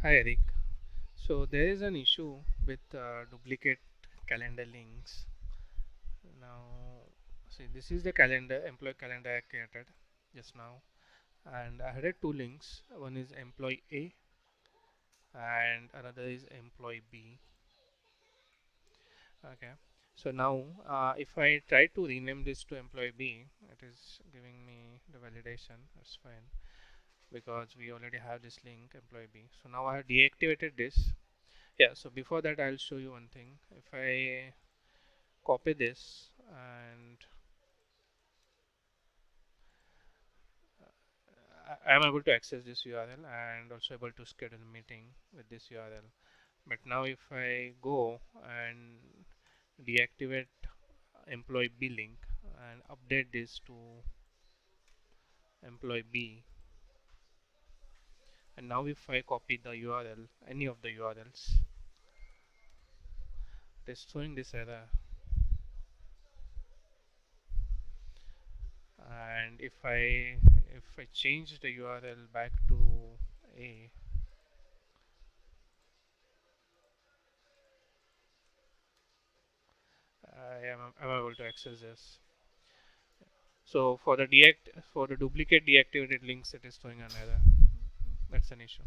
Hi Eric. So there is an issue with duplicate calendar links. Now, see, this is the calendar, employee calendar I created just now, and I added two links. One is employee A, and another is employee B. Okay. So now, if I try to rename this to employee B, it is giving me the validation. That's fine because we already have this link employee B. So now I have deactivated this. Yeah. So before that, I'll show you one thing. If I copy this and I am able to access this URL and also able to schedule a meeting with this URL. But now if I go and deactivate employee B link and update this to employee B, and now if I copy the URL, any of the URLs, it is showing this error. And if I change the URL back to A, I'm able to access this. So for the duplicate deactivated links, it is showing an error. That's an issue.